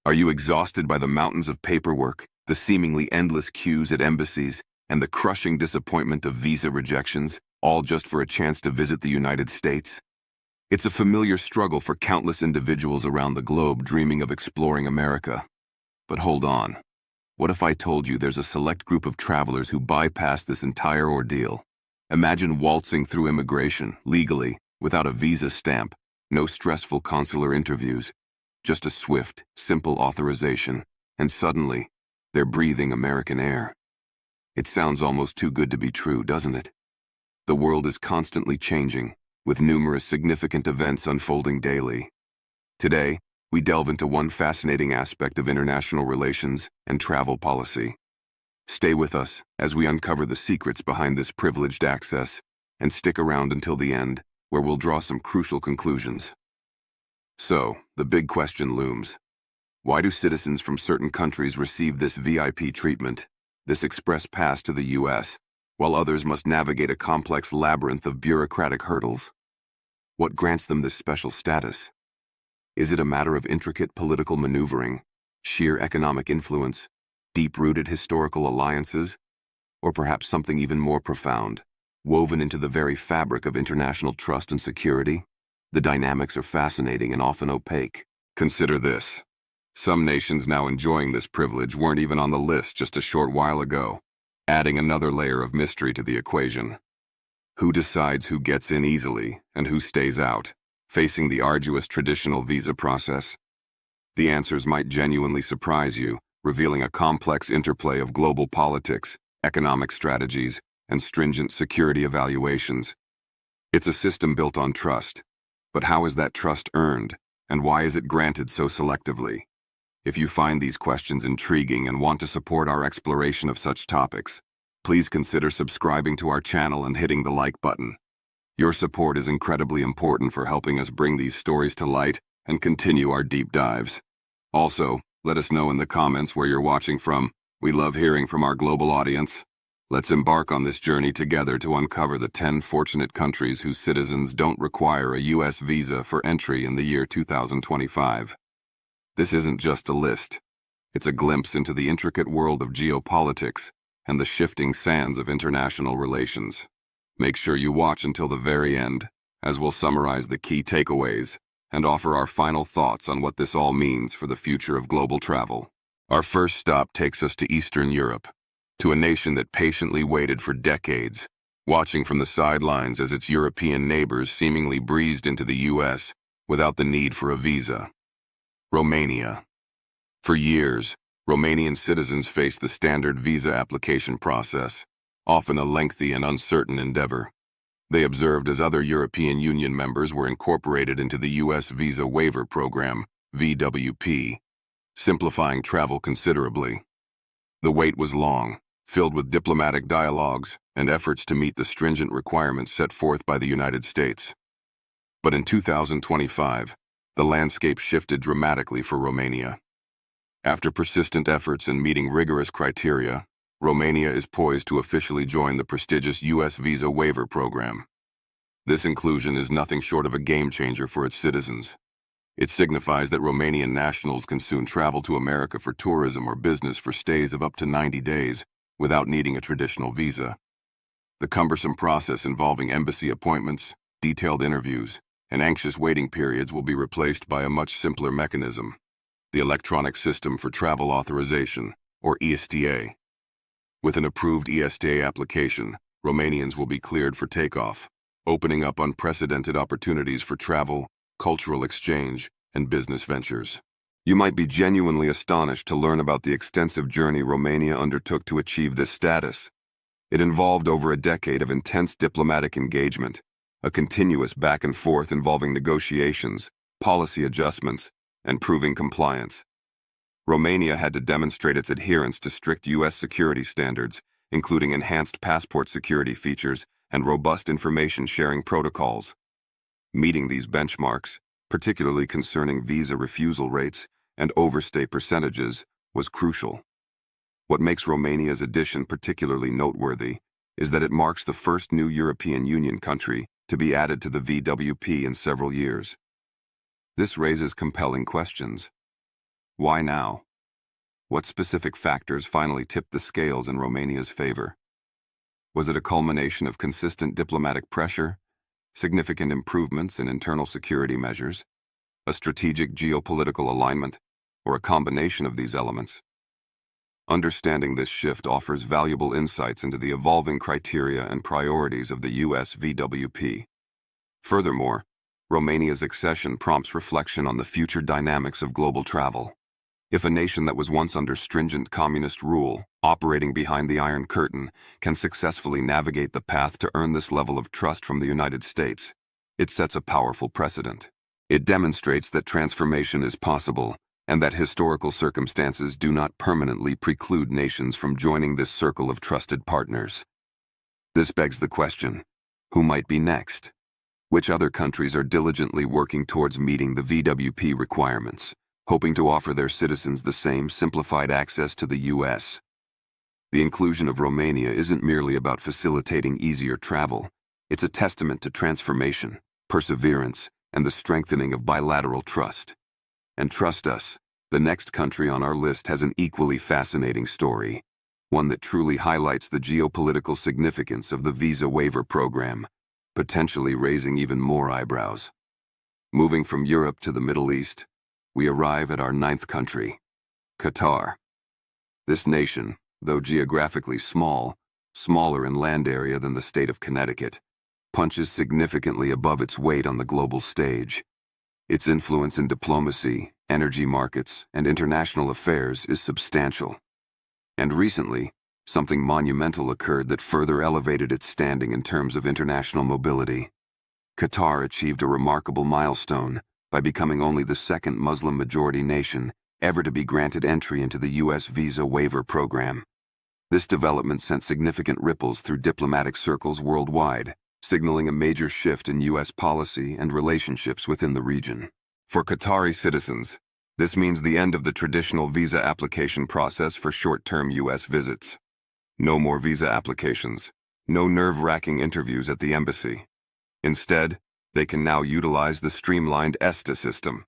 Are you exhausted by the mountains of paperwork, the seemingly endless queues at embassies, and the crushing disappointment of visa rejections, all just for a chance to visit the United States? It's a familiar struggle for countless individuals around the globe dreaming of exploring America. But hold on. What if I told you there's a select group of travelers who bypass this entire ordeal? Imagine waltzing through immigration, legally, without a visa stamp, no stressful consular interviews, just a swift, simple authorization, and suddenly, they're breathing American air. It sounds almost too good to be true, doesn't it? The world is constantly changing, with numerous significant events unfolding daily. Today, we delve into one fascinating aspect of international relations and travel policy. Stay with us as we uncover the secrets behind this privileged access, and stick around until the end, where we'll draw some crucial conclusions. So, the big question looms. Why do citizens from certain countries receive this VIP treatment, this express pass to the U.S., while others must navigate a complex labyrinth of bureaucratic hurdles? What grants them this special status? Is it a matter of intricate political maneuvering, sheer economic influence, deep-rooted historical alliances, or perhaps something even more profound, woven into the very fabric of international trust and security? The dynamics are fascinating and often opaque. Consider this. Some nations now enjoying this privilege weren't even on the list just a short while ago, adding another layer of mystery to the equation. Who decides who gets in easily and who stays out, facing the arduous traditional visa process? The answers might genuinely surprise you, revealing a complex interplay of global politics, economic strategies, and stringent security evaluations. It's a system built on trust. But how is that trust earned, and why is it granted so selectively? If you find these questions intriguing and want to support our exploration of such topics, please consider subscribing to our channel and hitting the like button. Your support is incredibly important for helping us bring these stories to light and continue our deep dives. Also, let us know in the comments where you're watching from. We love hearing from our global audience. Let's embark on this journey together to uncover the 10 fortunate countries whose citizens don't require a U.S. visa for entry in the year 2025. This isn't just a list. It's a glimpse into the intricate world of geopolitics and the shifting sands of international relations. Make sure you watch until the very end, as we'll summarize the key takeaways and offer our final thoughts on what this all means for the future of global travel. Our first stop takes us to Eastern Europe, to a nation that patiently waited for decades, watching from the sidelines as its European neighbors seemingly breezed into the U.S. without the need for a visa. Romania. For years, Romanian citizens faced the standard visa application process, often a lengthy and uncertain endeavor. They observed as other European Union members were incorporated into the U.S. Visa Waiver Program, VWP, simplifying travel considerably. The wait was long, filled with diplomatic dialogues and efforts to meet the stringent requirements set forth by the United States. But in 2025, the landscape shifted dramatically for Romania. After persistent efforts in meeting rigorous criteria, Romania is poised to officially join the prestigious U.S. Visa Waiver Program. This inclusion is nothing short of a game-changer for its citizens. It signifies that Romanian nationals can soon travel to America for tourism or business for stays of up to 90 days without needing a traditional visa. The cumbersome process involving embassy appointments, detailed interviews, and anxious waiting periods will be replaced by a much simpler mechanism, the Electronic System for Travel Authorization, or ESTA. With an approved ESTA application, Romanians will be cleared for takeoff, opening up unprecedented opportunities for travel, cultural exchange, and business ventures. You might be genuinely astonished to learn about the extensive journey Romania undertook to achieve this status. It involved over a decade of intense diplomatic engagement, a continuous back and forth involving negotiations, policy adjustments, and proving compliance. Romania had to demonstrate its adherence to strict U.S. security standards, including enhanced passport security features and robust information sharing protocols. Meeting these benchmarks, particularly concerning visa refusal rates and overstay percentages, was crucial. What makes Romania's addition particularly noteworthy is that it marks the first new European Union country to be added to the VWP in several years. This raises compelling questions. Why now? What specific factors finally tipped the scales in Romania's favor? Was it a culmination of consistent diplomatic pressure, significant improvements in internal security measures, a strategic geopolitical alignment, or a combination of these elements? Understanding this shift offers valuable insights into the evolving criteria and priorities of the U.S. VWP. Furthermore, Romania's accession prompts reflection on the future dynamics of global travel. If a nation that was once under stringent communist rule, operating behind the Iron Curtain, can successfully navigate the path to earn this level of trust from the United States, it sets a powerful precedent. It demonstrates that transformation is possible, and that historical circumstances do not permanently preclude nations from joining this circle of trusted partners. This begs the question, who might be next? Which other countries are diligently working towards meeting the VWP requirements, hoping to offer their citizens the same simplified access to the U.S.? The inclusion of Romania isn't merely about facilitating easier travel. It's a testament to transformation, perseverance, and the strengthening of bilateral trust. And trust us, the next country on our list has an equally fascinating story, one that truly highlights the geopolitical significance of the Visa Waiver Program, potentially raising even more eyebrows. Moving from Europe to the Middle East, we arrive at our 9th country, Qatar. This nation, though geographically smaller in land area than the state of Connecticut, punches significantly above its weight on the global stage. Its influence in diplomacy, energy markets, and international affairs is substantial. And recently, something monumental occurred that further elevated its standing in terms of international mobility. Qatar achieved a remarkable milestone by becoming only the second Muslim-majority nation ever to be granted entry into the U.S. Visa Waiver Program. This development sent significant ripples through diplomatic circles worldwide, signaling a major shift in U.S. policy and relationships within the region. For Qatari citizens, this means the end of the traditional visa application process for short-term U.S. visits. No more visa applications, no nerve-wracking interviews at the embassy. Instead, they can now utilize the streamlined ESTA system.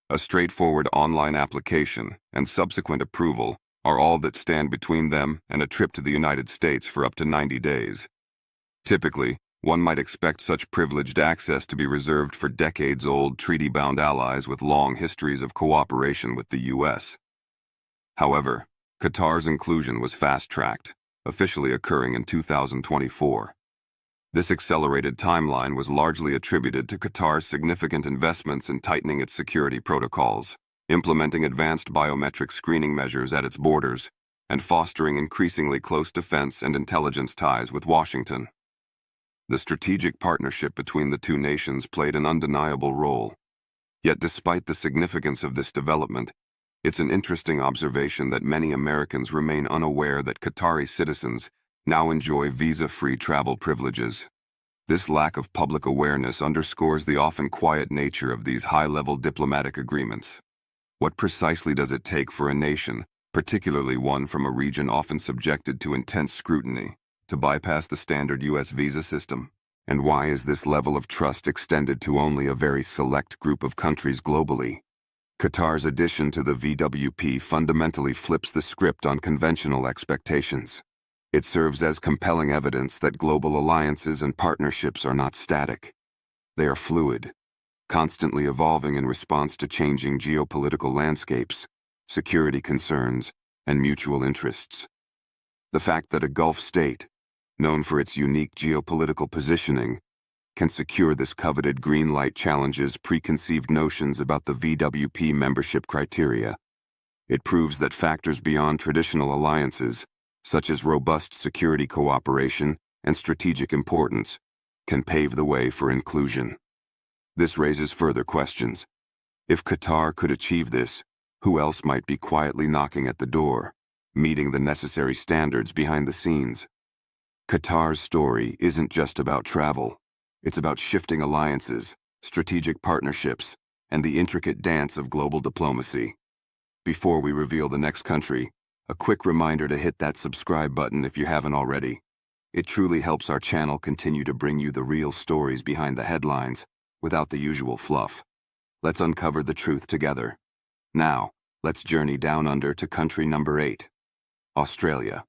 A straightforward online application and subsequent approval are all that stand between them and a trip to the United States for up to 90 days. Typically, one might expect such privileged access to be reserved for decades-old treaty-bound allies with long histories of cooperation with the U.S. However, Qatar's inclusion was fast-tracked, officially occurring in 2024. This accelerated timeline was largely attributed to Qatar's significant investments in tightening its security protocols, implementing advanced biometric screening measures at its borders, and fostering increasingly close defense and intelligence ties with Washington. The strategic partnership between the two nations played an undeniable role. Yet despite the significance of this development, it's an interesting observation that many Americans remain unaware that Qatari citizens now enjoy visa-free travel privileges. This lack of public awareness underscores the often quiet nature of these high-level diplomatic agreements. What precisely does it take for a nation, particularly one from a region often subjected to intense scrutiny, to bypass the standard U.S. visa system? And why is this level of trust extended to only a very select group of countries globally? Qatar's addition to the VWP fundamentally flips the script on conventional expectations. It serves as compelling evidence that global alliances and partnerships are not static. They are fluid, constantly evolving in response to changing geopolitical landscapes, security concerns, and mutual interests. The fact that a Gulf state, known for its unique geopolitical positioning, can secure this coveted green light challenges preconceived notions about the VWP membership criteria. It proves that factors beyond traditional alliances, such as robust security cooperation and strategic importance, can pave the way for inclusion. This raises further questions. If Qatar could achieve this, who else might be quietly knocking at the door, meeting the necessary standards behind the scenes? Qatar's story isn't just about travel. It's about shifting alliances, strategic partnerships, and the intricate dance of global diplomacy. Before we reveal the next country, a quick reminder to hit that subscribe button if you haven't already. It truly helps our channel continue to bring you the real stories behind the headlines, without the usual fluff. Let's uncover the truth together. Now, Let's journey down under to country number 8, Australia.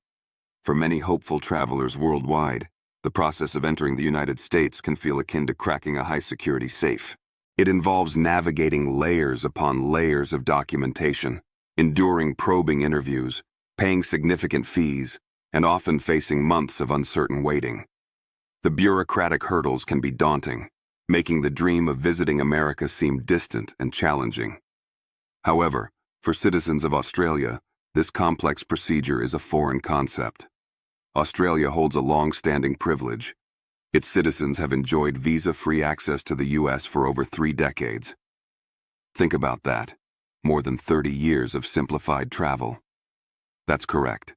For many hopeful travelers worldwide, the process of entering the United States can feel akin to cracking a high-security safe. It involves navigating layers upon layers of documentation, enduring probing interviews, paying significant fees, and often facing months of uncertain waiting. The bureaucratic hurdles can be daunting, making the dream of visiting America seem distant and challenging. However, for citizens of Australia, this complex procedure is a foreign concept. Australia holds a long-standing privilege. Its citizens have enjoyed visa-free access to the U.S. for over 3 decades. Think about that. More than 30 years of simplified travel. That's correct.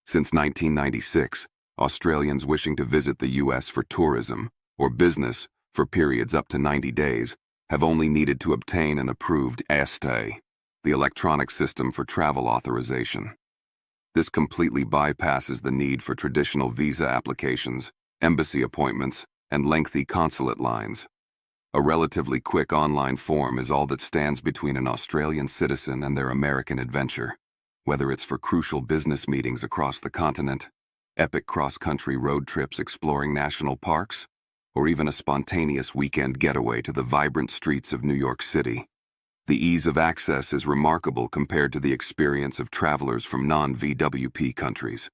Since 1996, Australians wishing to visit the U.S. for tourism or business for periods up to 90 days have only needed to obtain an approved ESTA, the electronic system for travel authorization. This completely bypasses the need for traditional visa applications, embassy appointments, and lengthy consulate lines. A relatively quick online form is all that stands between an Australian citizen and their American adventure, whether it's for crucial business meetings across the continent, epic cross-country road trips exploring national parks, or even a spontaneous weekend getaway to the vibrant streets of New York City. The ease of access is remarkable compared to the experience of travelers from non-VWP countries.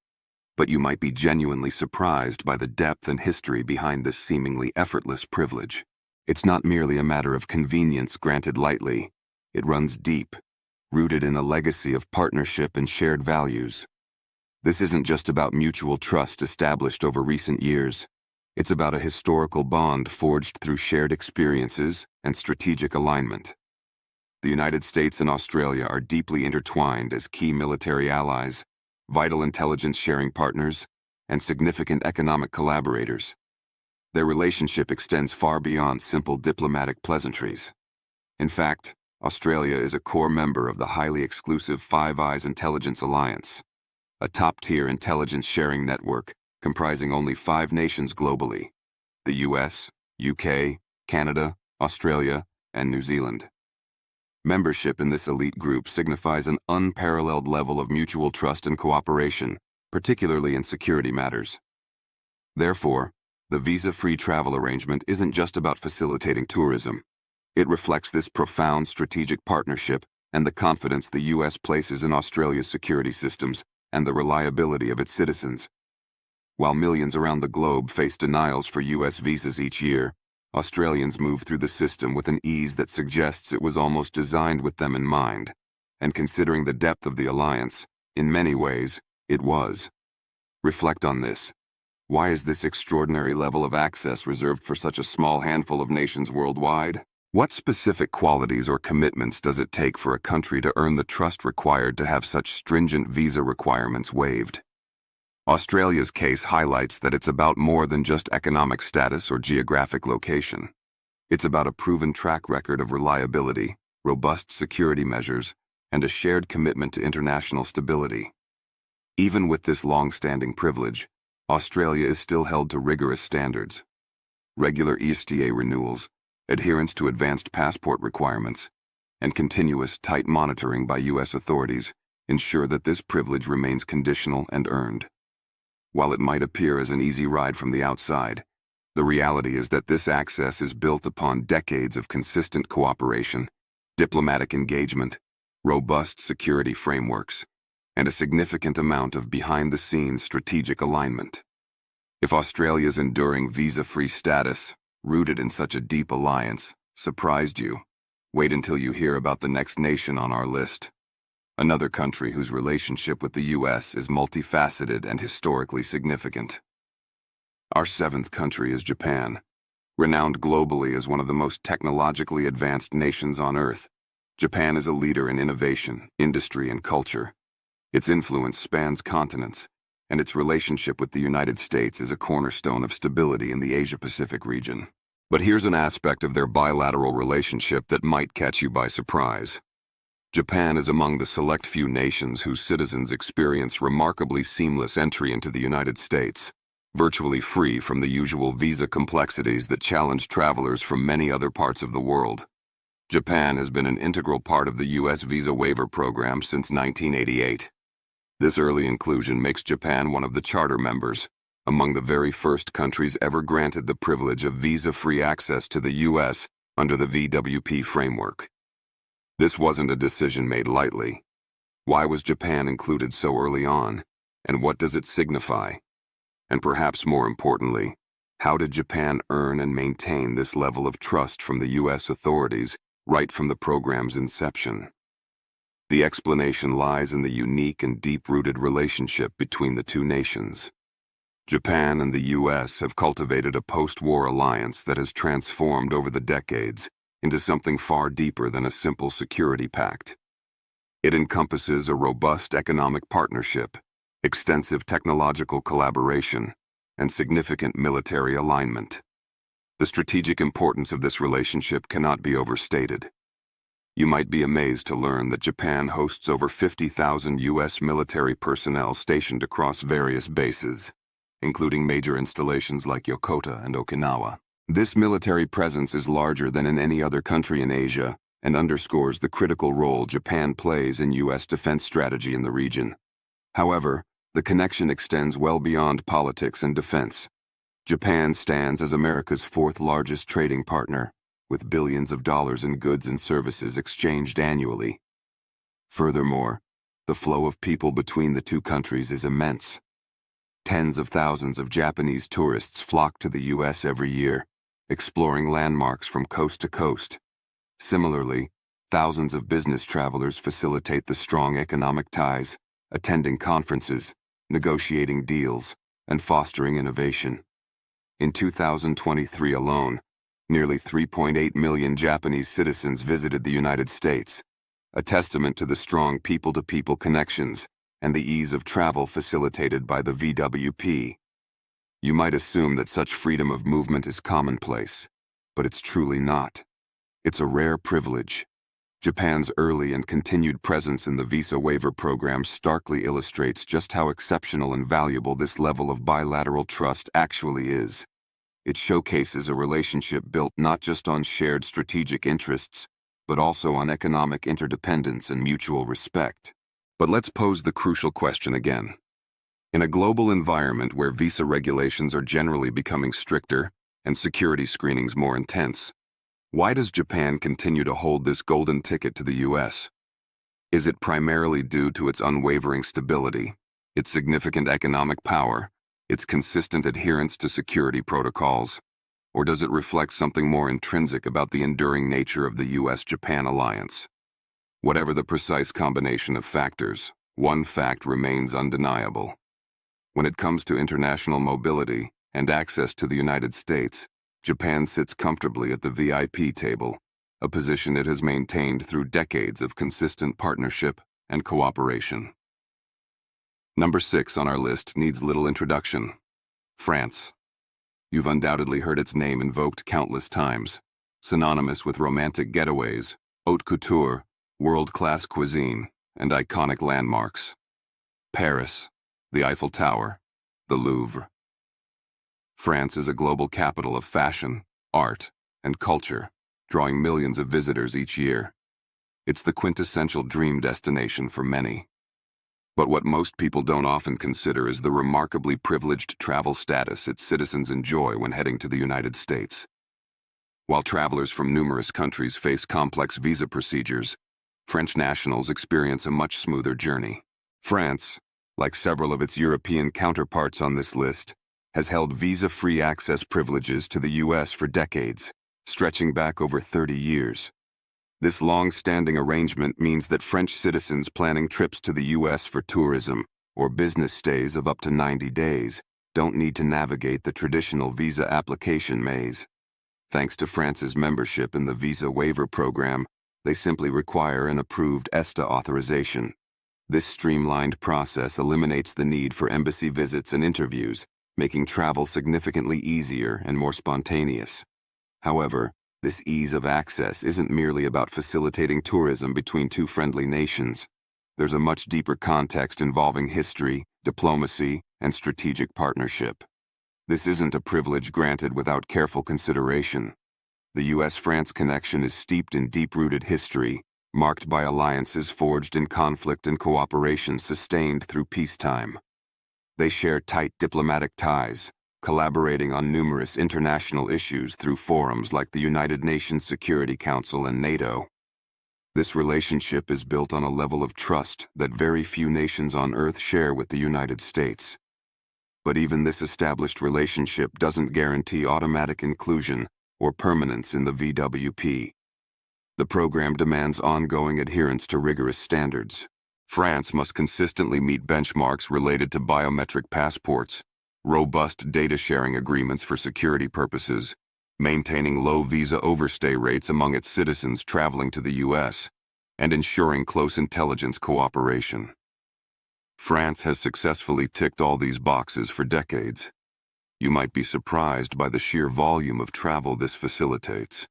But you might be genuinely surprised by the depth and history behind this seemingly effortless privilege. It's not merely a matter of convenience granted lightly. It runs deep, rooted in a legacy of partnership and shared values. This isn't just about mutual trust established over recent years. It's about a historical bond forged through shared experiences and strategic alignment. The United States and Australia are deeply intertwined as key military allies, vital intelligence-sharing partners, and significant economic collaborators. Their relationship extends far beyond simple diplomatic pleasantries. In fact, Australia is a core member of the highly exclusive Five Eyes Intelligence Alliance, a top-tier intelligence-sharing network comprising only 5 nations globally: the US, UK, Canada, Australia, and New Zealand. Membership in this elite group signifies an unparalleled level of mutual trust and cooperation, particularly in security matters. Therefore, the visa-free travel arrangement isn't just about facilitating tourism. It reflects this profound strategic partnership and the confidence the U.S. places in Australia's security systems and the reliability of its citizens. While millions around the globe face denials for U.S. visas each year, Australians move through the system with an ease that suggests it was almost designed with them in mind. And considering the depth of the alliance, in many ways, it was. Reflect on this. Why is this extraordinary level of access reserved for such a small handful of nations worldwide? What specific qualities or commitments does it take for a country to earn the trust required to have such stringent visa requirements waived? Australia's case highlights that it's about more than just economic status or geographic location. It's about a proven track record of reliability, robust security measures, and a shared commitment to international stability. Even with this long-standing privilege, Australia is still held to rigorous standards. Regular ESTA renewals, adherence to advanced passport requirements, and continuous tight monitoring by U.S. authorities ensure that this privilege remains conditional and earned. While it might appear as an easy ride from the outside, the reality is that this access is built upon decades of consistent cooperation, diplomatic engagement, robust security frameworks, and a significant amount of behind-the-scenes strategic alignment. If Australia's enduring visa-free status, rooted in such a deep alliance, surprised you, wait until you hear about the next nation on our list. Another country whose relationship with the U.S. is multifaceted and historically significant. Our 7th country is Japan. Renowned globally as one of the most technologically advanced nations on Earth, Japan is a leader in innovation, industry, and culture. Its influence spans continents, and its relationship with the United States is a cornerstone of stability in the Asia-Pacific region. But here's an aspect of their bilateral relationship that might catch you by surprise. Japan is among the select few nations whose citizens experience remarkably seamless entry into the United States, virtually free from the usual visa complexities that challenge travelers from many other parts of the world. Japan has been an integral part of the U.S. Visa Waiver Program since 1988. This early inclusion makes Japan one of the charter members, among the very first countries ever granted the privilege of visa-free access to the U.S. under the VWP framework. This wasn't a decision made lightly. Why was Japan included so early on, and what does it signify? And perhaps more importantly, how did Japan earn and maintain this level of trust from the U.S. authorities right from the program's inception? The explanation lies in the unique and deep-rooted relationship between the two nations. Japan and the U.S. have cultivated a post-war alliance that has transformed over the decades into something far deeper than a simple security pact. It encompasses a robust economic partnership, extensive technological collaboration, and significant military alignment. The strategic importance of this relationship cannot be overstated. You might be amazed to learn that Japan hosts over 50,000 U.S. military personnel stationed across various bases, including major installations like Yokota and Okinawa. This military presence is larger than in any other country in Asia and underscores the critical role Japan plays in U.S. defense strategy in the region. However, the connection extends well beyond politics and defense. Japan stands as America's fourth largest trading partner, with billions of dollars in goods and services exchanged annually. Furthermore, the flow of people between the two countries is immense. Tens of thousands of Japanese tourists flock to the U.S. every year, exploring landmarks from coast to coast. Similarly, thousands of business travelers facilitate the strong economic ties, attending conferences, negotiating deals, and fostering innovation. In 2023 alone, nearly 3.8 million Japanese citizens visited the United States, a testament to the strong people-to-people connections and the ease of travel facilitated by the VWP. You might assume that such freedom of movement is commonplace, but it's truly not. It's a rare privilege. Japan's early and continued presence in the Visa Waiver Program starkly illustrates just how exceptional and valuable this level of bilateral trust actually is. It showcases a relationship built not just on shared strategic interests, but also on economic interdependence and mutual respect. But let's pose the crucial question again. In a global environment where visa regulations are generally becoming stricter and security screenings more intense, why does Japan continue to hold this golden ticket to the U.S.? Is it primarily due to its unwavering stability, its significant economic power, its consistent adherence to security protocols, or does it reflect something more intrinsic about the enduring nature of the U.S.-Japan alliance? Whatever the precise combination of factors, one fact remains undeniable. When it comes to international mobility and access to the United States, Japan sits comfortably at the VIP table, a position it has maintained through decades of consistent partnership and cooperation. Number 6 on our list needs little introduction. France. You've undoubtedly heard its name invoked countless times, synonymous with romantic getaways, haute couture, world-class cuisine, and iconic landmarks. Paris, the Eiffel Tower, the Louvre. France is a global capital of fashion, art, and culture, drawing millions of visitors each year. It's the quintessential dream destination for many. But what most people don't often consider is the remarkably privileged travel status its citizens enjoy when heading to the United States. While travelers from numerous countries face complex visa procedures, French nationals experience a much smoother journey. France, like several of its European counterparts on this list, has held visa-free access privileges to the U.S. for decades, stretching back over 30 years. This long-standing arrangement means that French citizens planning trips to the U.S. for tourism or business stays of up to 90 days don't need to navigate the traditional visa application maze. Thanks to France's membership in the Visa Waiver Program, they simply require an approved ESTA authorization. This streamlined process eliminates the need for embassy visits and interviews, making travel significantly easier and more spontaneous. However, this ease of access isn't merely about facilitating tourism between two friendly nations. There's a much deeper context involving history, diplomacy, and strategic partnership. This isn't a privilege granted without careful consideration. The U.S.-France connection is steeped in deep-rooted history, marked by alliances forged in conflict and cooperation sustained through peacetime. They share tight diplomatic ties, collaborating on numerous international issues through forums like the United Nations Security Council and NATO. This relationship is built on a level of trust that very few nations on Earth share with the United States. But even this established relationship doesn't guarantee automatic inclusion or permanence in the VWP. The program demands ongoing adherence to rigorous standards. France must consistently meet benchmarks related to biometric passports, robust data sharing agreements for security purposes, maintaining low visa overstay rates among its citizens traveling to the U.S., and ensuring close intelligence cooperation. France has successfully ticked all these boxes for decades. You might be surprised by the sheer volume of travel this facilitates.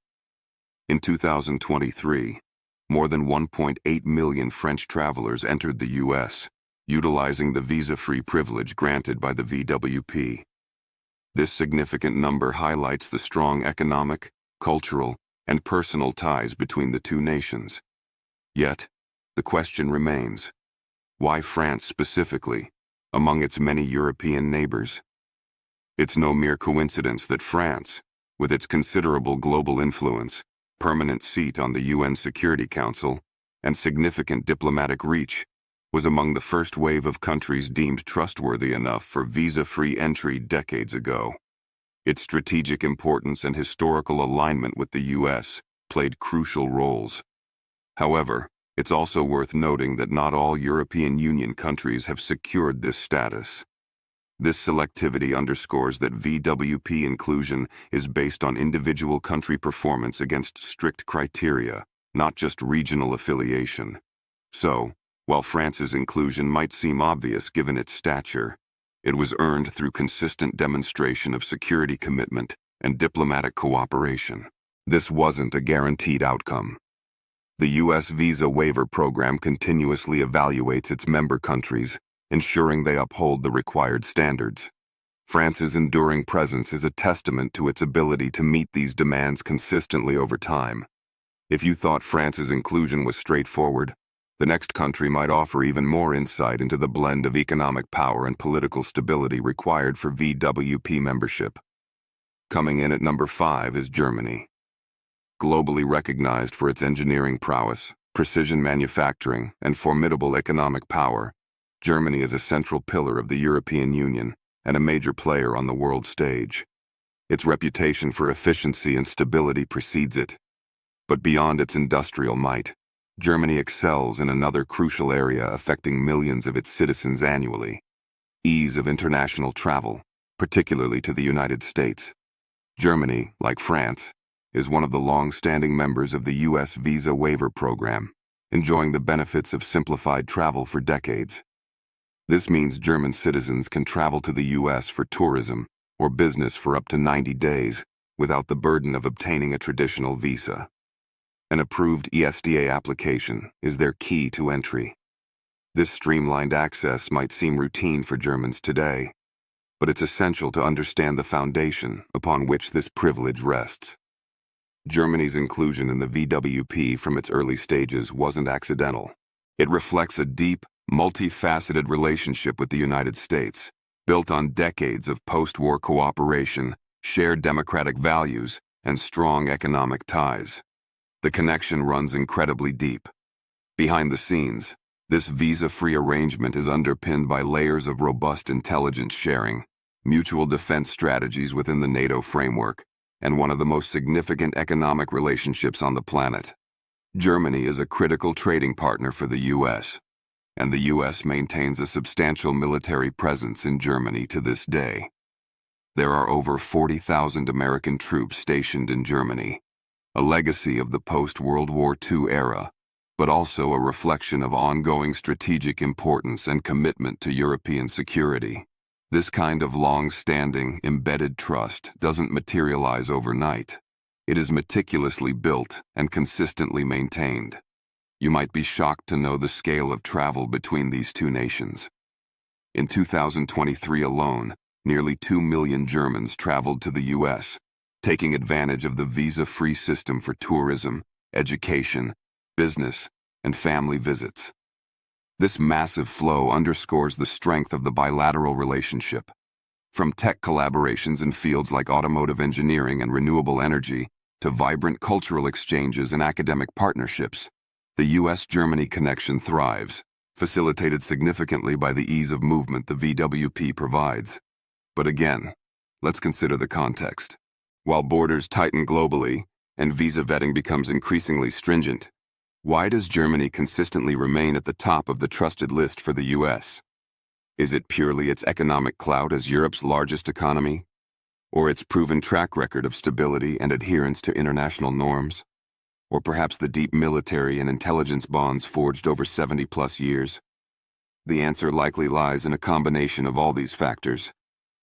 In 2023, more than 1.8 million French travelers entered the U.S., utilizing the visa-free privilege granted by the VWP. This significant number highlights the strong economic, cultural, and personal ties between the two nations. Yet, the question remains, why France specifically, among its many European neighbors? It's no mere coincidence that France, with its considerable global influence, permanent seat on the UN Security Council, and significant diplomatic reach, was among the first wave of countries deemed trustworthy enough for visa-free entry decades ago. Its strategic importance and historical alignment with the U.S. played crucial roles. However, it's also worth noting that not all European Union countries have secured this status. This selectivity underscores that VWP inclusion is based on individual country performance against strict criteria, not just regional affiliation. So, while France's inclusion might seem obvious given its stature, it was earned through consistent demonstration of security commitment and diplomatic cooperation. This wasn't a guaranteed outcome. The U.S. Visa Waiver Program continuously evaluates its member countries, ensuring they uphold the required standards. France's enduring presence is a testament to its ability to meet these demands consistently over time. If you thought France's inclusion was straightforward, the next country might offer even more insight into the blend of economic power and political stability required for VWP membership. Coming in at number 5 is Germany. Globally recognized for its engineering prowess, precision manufacturing, and formidable economic power, Germany is a central pillar of the European Union and a major player on the world stage. Its reputation for efficiency and stability precedes it. But beyond its industrial might, Germany excels in another crucial area affecting millions of its citizens annually: ease of international travel, particularly to the United States. Germany, like France, is one of the long-standing members of the U.S. Visa Waiver Program, enjoying the benefits of simplified travel for decades. This means German citizens can travel to the U.S. for tourism or business for up to 90 days without the burden of obtaining a traditional visa. An approved ESTA application is their key to entry. This streamlined access might seem routine for Germans today, but it's essential to understand the foundation upon which this privilege rests. Germany's inclusion in the VWP from its early stages wasn't accidental. It reflects a deep, multifaceted relationship with the United States, built on decades of post-war cooperation, shared democratic values, and strong economic ties. The connection runs incredibly deep. Behind the scenes, this visa-free arrangement is underpinned by layers of robust intelligence sharing, mutual defense strategies within the NATO framework, and one of the most significant economic relationships on the planet. Germany is a critical trading partner for the U.S., and the U.S. maintains a substantial military presence in Germany to this day. There are over 40,000 American troops stationed in Germany, a legacy of the post-World War II era, but also a reflection of ongoing strategic importance and commitment to European security. This kind of long-standing, embedded trust doesn't materialize overnight. It is meticulously built and consistently maintained. You might be shocked to know the scale of travel between these two nations. In 2023 alone, nearly 2 million Germans traveled to the U.S., taking advantage of the visa-free system for tourism, education, business, and family visits. This massive flow underscores the strength of the bilateral relationship. From tech collaborations in fields like automotive engineering and renewable energy to vibrant cultural exchanges and academic partnerships, the U.S.-Germany connection thrives, facilitated significantly by the ease of movement the VWP provides. But again, let's consider the context. While borders tighten globally and visa vetting becomes increasingly stringent, why does Germany consistently remain at the top of the trusted list for the U.S.? Is it purely its economic clout as Europe's largest economy? Or its proven track record of stability and adherence to international norms? Or perhaps the deep military and intelligence bonds forged over 70-plus years? The answer likely lies in a combination of all these factors.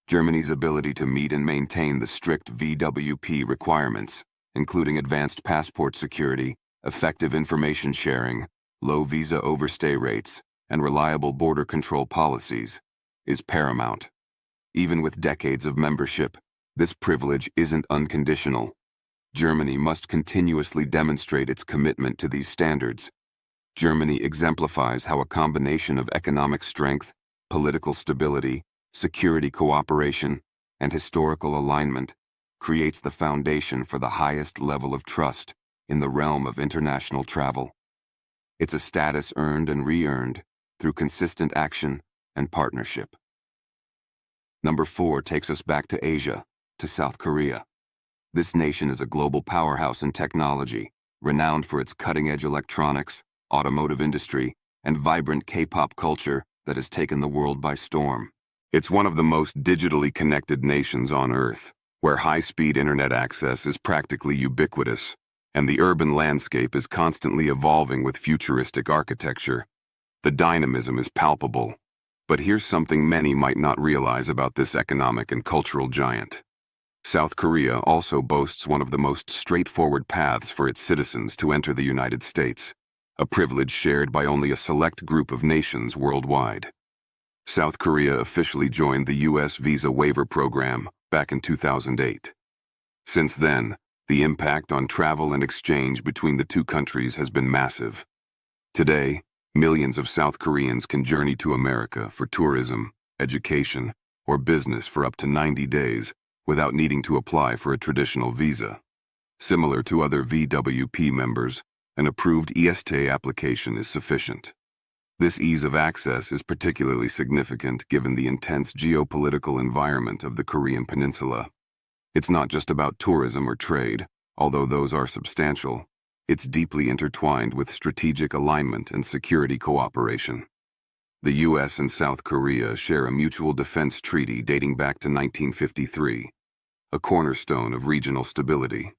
Germany's ability to meet and maintain the strict VWP requirements, including advanced passport security, effective information sharing, low visa overstay rates, and reliable border control policies, is paramount. Even with decades of membership, this privilege isn't unconditional. Germany must continuously demonstrate its commitment to these standards. Germany exemplifies how a combination of economic strength, political stability, security cooperation, and historical alignment creates the foundation for the highest level of trust in the realm of international travel. It's a status earned and re-earned through consistent action and partnership. Number 4 takes us back to Asia, to South Korea. This nation is a global powerhouse in technology, renowned for its cutting-edge electronics, automotive industry, and vibrant K-pop culture that has taken the world by storm. It's one of the most digitally connected nations on Earth, where high-speed internet access is practically ubiquitous, and the urban landscape is constantly evolving with futuristic architecture. The dynamism is palpable. But here's something many might not realize about this economic and cultural giant. South Korea also boasts one of the most straightforward paths for its citizens to enter the United States, a privilege shared by only a select group of nations worldwide. South Korea officially joined the U.S. Visa Waiver Program back in 2008. Since then, the impact on travel and exchange between the two countries has been massive. Today, millions of South Koreans can journey to America for tourism, education, or business for up to 90 days without needing to apply for a traditional visa. Similar to other VWP members, an approved ESTA application is sufficient. This ease of access is particularly significant given the intense geopolitical environment of the Korean Peninsula. It's not just about tourism or trade, although those are substantial. It's deeply intertwined with strategic alignment and security cooperation. The U.S. and South Korea share a mutual defense treaty dating back to 1953, a cornerstone of regional stability.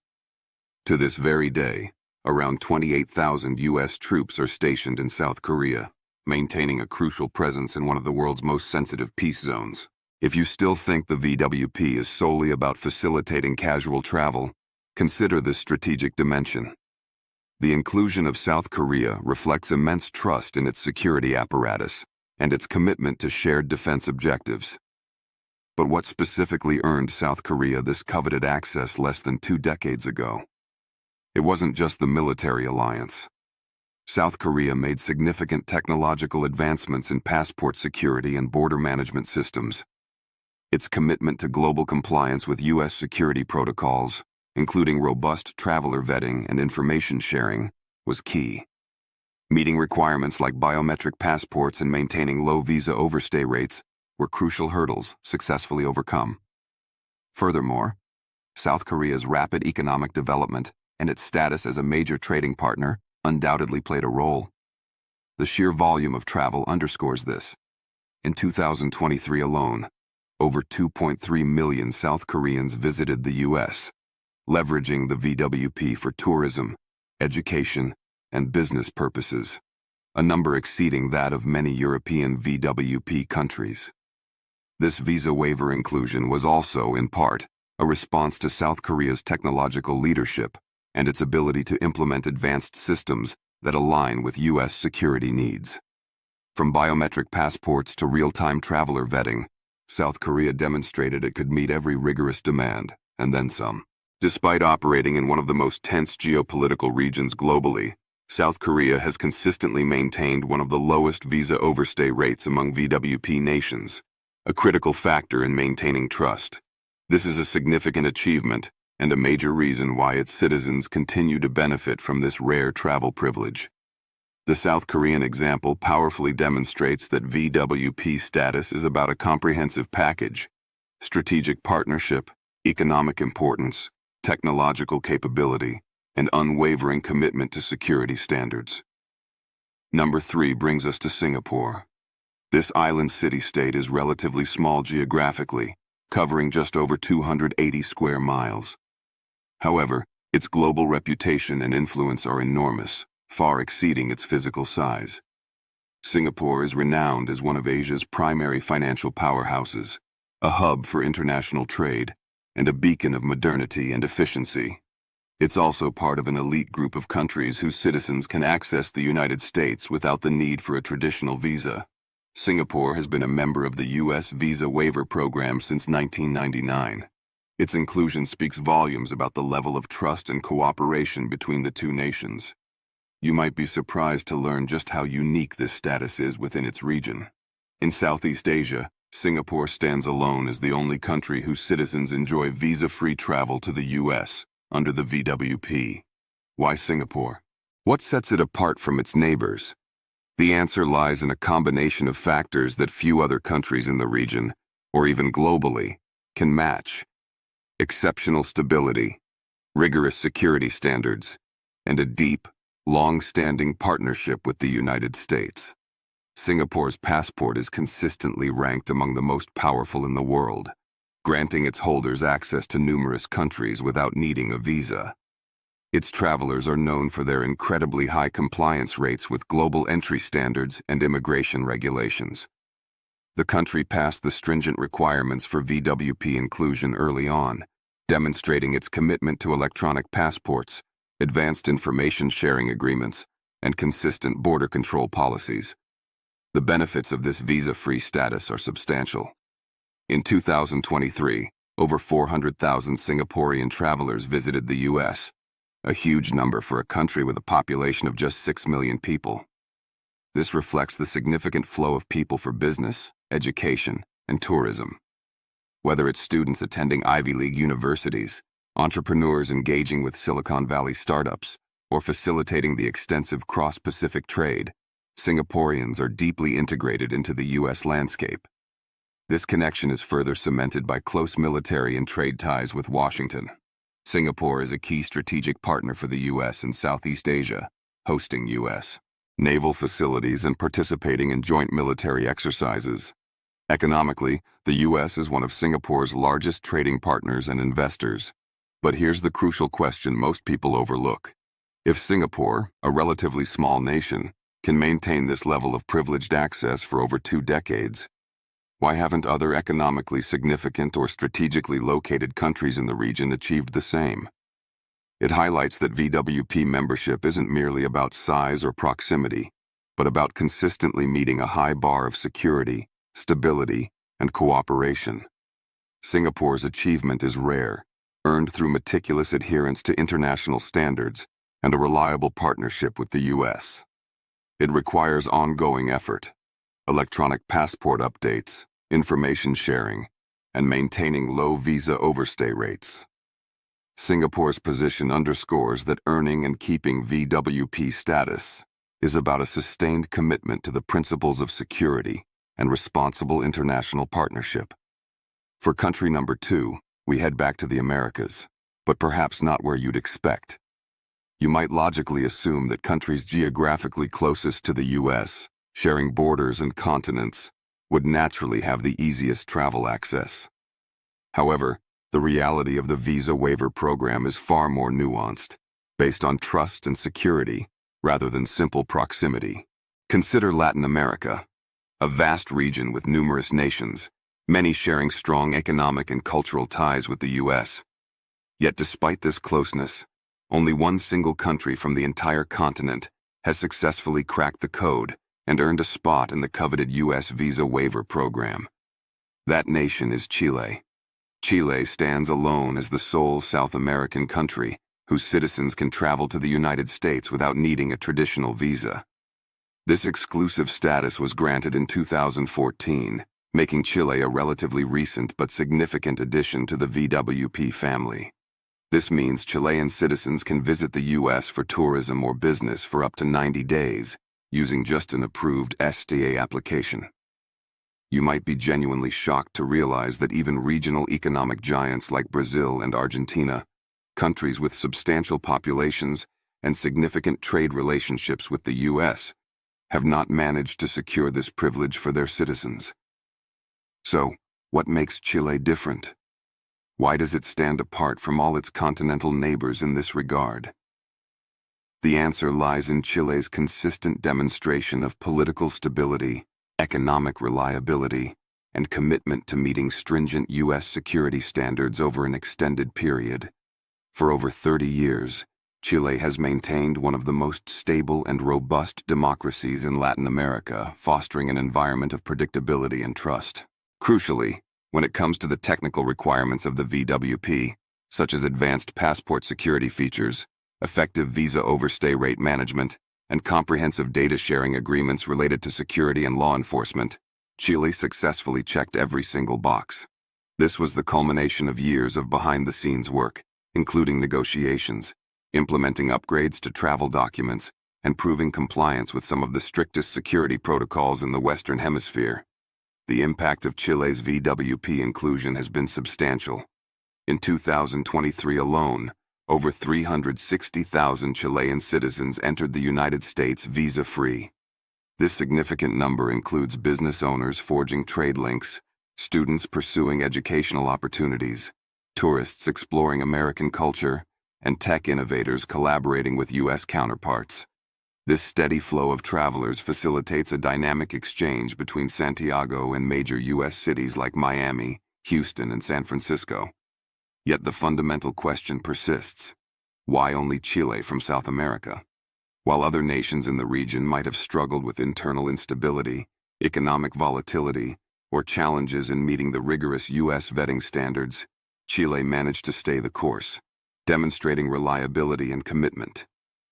To this very day, around 28,000 U.S. troops are stationed in South Korea, maintaining a crucial presence in one of the world's most sensitive peace zones. If you still think the VWP is solely about facilitating casual travel, consider this strategic dimension. The inclusion of South Korea reflects immense trust in its security apparatus and its commitment to shared defense objectives. But what specifically earned South Korea this coveted access less than 2 decades ago? It wasn't just the military alliance. South Korea made significant technological advancements in passport security and border management systems. Its commitment to global compliance with U.S. security protocols, including robust traveler vetting and information sharing, was key. Meeting requirements like biometric passports and maintaining low visa overstay rates were crucial hurdles successfully overcome. Furthermore, South Korea's rapid economic development and its status as a major trading partner undoubtedly played a role. The sheer volume of travel underscores this. In 2023 alone, over 2.3 million South Koreans visited the U.S., leveraging the VWP for tourism, education, and business purposes, a number exceeding that of many European VWP countries. This visa waiver inclusion was also, in part, a response to South Korea's technological leadership and its ability to implement advanced systems that align with U.S. security needs. From biometric passports to real-time traveler vetting, South Korea demonstrated it could meet every rigorous demand, and then some. Despite operating in one of the most tense geopolitical regions globally, South Korea has consistently maintained one of the lowest visa overstay rates among VWP nations, a critical factor in maintaining trust. This is a significant achievement and a major reason why its citizens continue to benefit from this rare travel privilege. The South Korean example powerfully demonstrates that VWP status is about a comprehensive package: strategic partnership, economic importance, technological capability, and unwavering commitment to security standards. Number 3 brings us to Singapore. This island city-state is relatively small geographically, covering just over 280 square miles. However, its global reputation and influence are enormous, far exceeding its physical size. Singapore is renowned as one of Asia's primary financial powerhouses, a hub for international trade, and a beacon of modernity and efficiency. It's also part of an elite group of countries whose citizens can access the United States without the need for a traditional visa. Singapore has been a member of the U.S. Visa Waiver Program since 1999. Its inclusion speaks volumes about the level of trust and cooperation between the two nations. You might be surprised to learn just how unique this status is within its region. In Southeast Asia, Singapore stands alone as the only country whose citizens enjoy visa-free travel to the U.S. under the VWP. Why Singapore? What sets it apart from its neighbors? The answer lies in a combination of factors that few other countries in the region, or even globally, can match. Exceptional stability, rigorous security standards, and a deep, long-standing partnership with the United States. Singapore's passport is consistently ranked among the most powerful in the world, granting its holders access to numerous countries without needing a visa. Its travelers are known for their incredibly high compliance rates with global entry standards and immigration regulations. The country passed the stringent requirements for VWP inclusion early on, demonstrating its commitment to electronic passports, advanced information sharing agreements, and consistent border control policies. The benefits of this visa-free status are substantial. In 2023, over 400,000 Singaporean travelers visited the U.S., a huge number for a country with a population of just 6 million people. This reflects the significant flow of people for business, education, and tourism. Whether it's students attending Ivy League universities, entrepreneurs engaging with Silicon Valley startups, or facilitating the extensive cross-Pacific trade, Singaporeans are deeply integrated into the U.S. landscape. This connection is further cemented by close military and trade ties with Washington. Singapore is a key strategic partner for the U.S. in Southeast Asia, hosting U.S. naval facilities and participating in joint military exercises. Economically, the U.S. is one of Singapore's largest trading partners and investors. But here's the crucial question most people overlook. If Singapore, a relatively small nation, can maintain this level of privileged access for over 2 decades, why haven't other economically significant or strategically located countries in the region achieved the same? It highlights that VWP membership isn't merely about size or proximity, but about consistently meeting a high bar of security, stability, and cooperation. Singapore's achievement is rare, earned through meticulous adherence to international standards and a reliable partnership with the U.S. It requires ongoing effort, electronic passport updates, information sharing, and maintaining low visa overstay rates. Singapore's position underscores that earning and keeping VWP status is about a sustained commitment to the principles of security and responsible international partnership. For country number 2, we head back to the Americas, but perhaps not where you'd expect. You might logically assume that countries geographically closest to the U.S., sharing borders and continents, would naturally have the easiest travel access. However, the reality of the Visa Waiver Program is far more nuanced, based on trust and security rather than simple proximity. Consider Latin America, a vast region with numerous nations, many sharing strong economic and cultural ties with the U.S. Yet despite this closeness, only one single country from the entire continent has successfully cracked the code and earned a spot in the coveted U.S. Visa Waiver Program. That nation is Chile. Chile stands alone as the sole South American country whose citizens can travel to the United States without needing a traditional visa. This exclusive status was granted in 2014, making Chile a relatively recent but significant addition to the VWP family. This means Chilean citizens can visit the U.S. for tourism or business for up to 90 days, using just an approved ESTA application. You might be genuinely shocked to realize that even regional economic giants like Brazil and Argentina, countries with substantial populations and significant trade relationships with the U.S., have not managed to secure this privilege for their citizens. So, what makes Chile different? Why does it stand apart from all its continental neighbors in this regard? The answer lies in Chile's consistent demonstration of political stability, economic reliability, and commitment to meeting stringent U.S. security standards over an extended period. For over 30 years, Chile has maintained one of the most stable and robust democracies in Latin America, fostering an environment of predictability and trust. Crucially, when it comes to the technical requirements of the VWP, such as advanced passport security features, effective visa overstay rate management, and comprehensive data sharing agreements related to security and law enforcement, Chile successfully checked every single box. This was the culmination of years of behind-the-scenes work, including negotiations, implementing upgrades to travel documents, and proving compliance with some of the strictest security protocols in the Western Hemisphere. The impact of Chile's VWP inclusion has been substantial. In 2023 alone, over 360,000 Chilean citizens entered the United States visa-free. This significant number includes business owners forging trade links, students pursuing educational opportunities, tourists exploring American culture, and tech innovators collaborating with U.S. counterparts. This steady flow of travelers facilitates a dynamic exchange between Santiago and major U.S. cities like Miami, Houston, and San Francisco. Yet the fundamental question persists: why only Chile from South America? While other nations in the region might have struggled with internal instability, economic volatility, or challenges in meeting the rigorous U.S. vetting standards, Chile managed to stay the course, demonstrating reliability and commitment.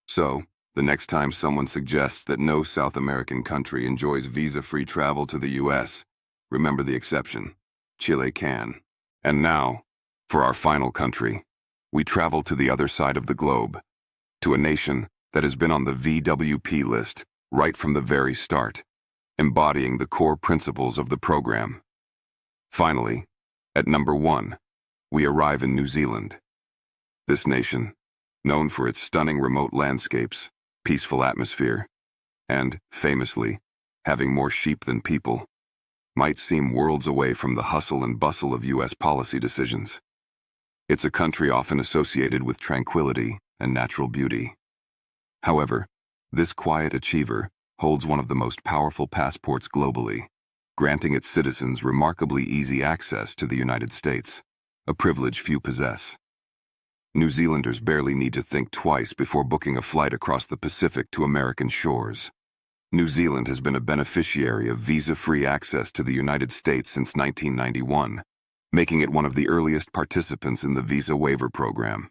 So, the next time someone suggests that no South American country enjoys visa-free travel to the U.S., remember the exception: Chile can. And now, for our final country, we travel to the other side of the globe, to a nation that has been on the VWP list right from the very start, embodying the core principles of the program. Finally, at number 1, we arrive in New Zealand. This nation, known for its stunning remote landscapes, peaceful atmosphere, and, famously, having more sheep than people, might seem worlds away from the hustle and bustle of U.S. policy decisions. It's a country often associated with tranquility and natural beauty. However, this quiet achiever holds one of the most powerful passports globally, granting its citizens remarkably easy access to the United States, a privilege few possess. New Zealanders barely need to think twice before booking a flight across the Pacific to American shores. New Zealand has been a beneficiary of visa-free access to the United States since 1991, making it one of the earliest participants in the Visa Waiver Program.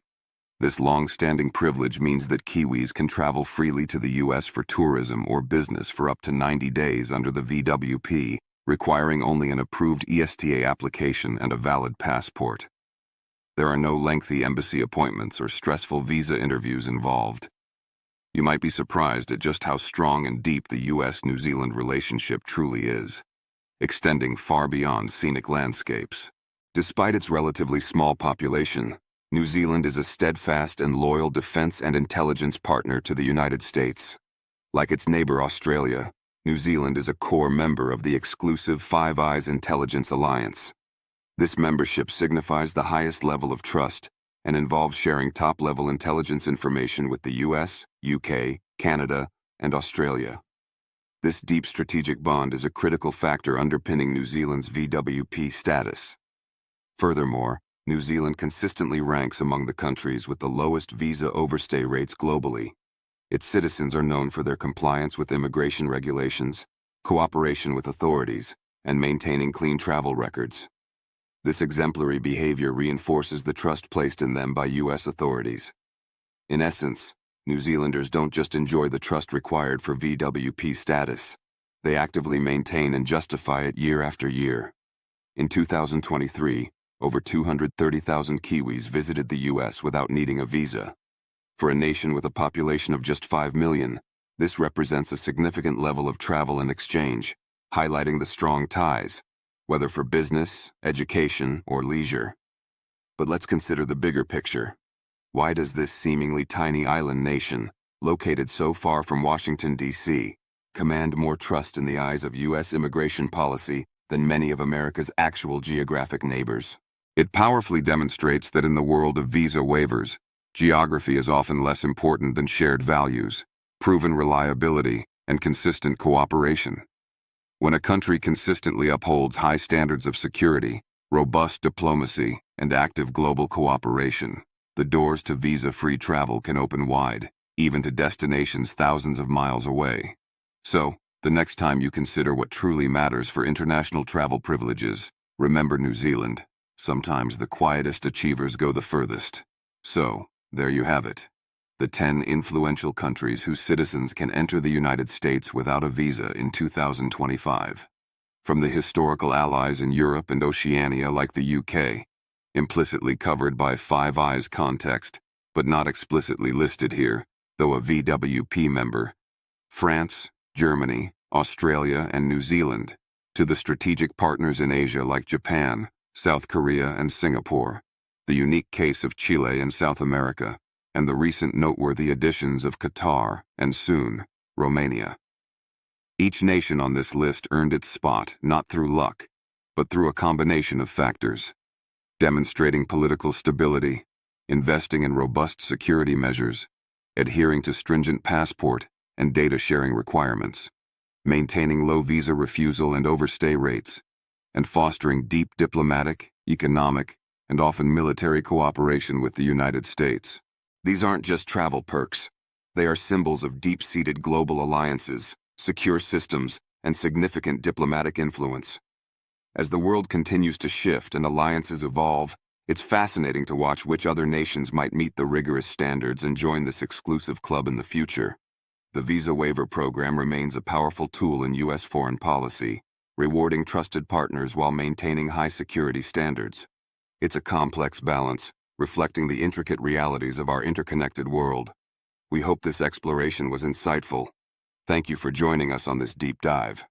This long-standing privilege means that Kiwis can travel freely to the U.S. for tourism or business for up to 90 days under the VWP, requiring only an approved ESTA application and a valid passport. There are no lengthy embassy appointments or stressful visa interviews involved. You might be surprised at just how strong and deep the U.S.-New Zealand relationship truly is, extending far beyond scenic landscapes. Despite its relatively small population, New Zealand is a steadfast and loyal defense and intelligence partner to the United States. Like its neighbor Australia, New Zealand is a core member of the exclusive Five Eyes Intelligence Alliance. This membership signifies the highest level of trust and involves sharing top-level intelligence information with the US, UK, Canada, and Australia. This deep strategic bond is a critical factor underpinning New Zealand's VWP status. Furthermore, New Zealand consistently ranks among the countries with the lowest visa overstay rates globally. Its citizens are known for their compliance with immigration regulations, cooperation with authorities, and maintaining clean travel records. This exemplary behavior reinforces the trust placed in them by U.S. authorities. In essence, New Zealanders don't just enjoy the trust required for VWP status. They actively maintain and justify it year after year. In 2023, over 230,000 Kiwis visited the U.S. without needing a visa. For a nation with a population of just 5 million, this represents a significant level of travel and exchange, highlighting the strong ties, whether for business, education, or leisure. But let's consider the bigger picture. Why does this seemingly tiny island nation, located so far from Washington, D.C., command more trust in the eyes of U.S. immigration policy than many of America's actual geographic neighbors? It powerfully demonstrates that in the world of visa waivers, geography is often less important than shared values, proven reliability, and consistent cooperation. When a country consistently upholds high standards of security, robust diplomacy, and active global cooperation, the doors to visa-free travel can open wide, even to destinations thousands of miles away. So, the next time you consider what truly matters for international travel privileges, remember New Zealand. Sometimes the quietest achievers go the furthest. So, there you have it. The 10 influential countries whose citizens can enter the United States without a visa in 2025. From the historical allies in Europe and Oceania like the UK, implicitly covered by Five Eyes context, but not explicitly listed here, though a VWP member, France, Germany, Australia, and New Zealand, to the strategic partners in Asia like Japan, South Korea, and Singapore, the unique case of Chile and South America, and the recent noteworthy additions of Qatar and soon, Romania. Each nation on this list earned its spot not through luck, but through a combination of factors, demonstrating political stability, investing in robust security measures, adhering to stringent passport and data sharing requirements, maintaining low visa refusal and overstay rates, and fostering deep diplomatic, economic, and often military cooperation with the United States. These aren't just travel perks. They are symbols of deep-seated global alliances, secure systems, and significant diplomatic influence. As the world continues to shift and alliances evolve, it's fascinating to watch which other nations might meet the rigorous standards and join this exclusive club in the future. The Visa Waiver Program remains a powerful tool in U.S. foreign policy, rewarding trusted partners while maintaining high security standards. It's a complex balance, reflecting the intricate realities of our interconnected world. We hope this exploration was insightful. Thank you for joining us on this deep dive.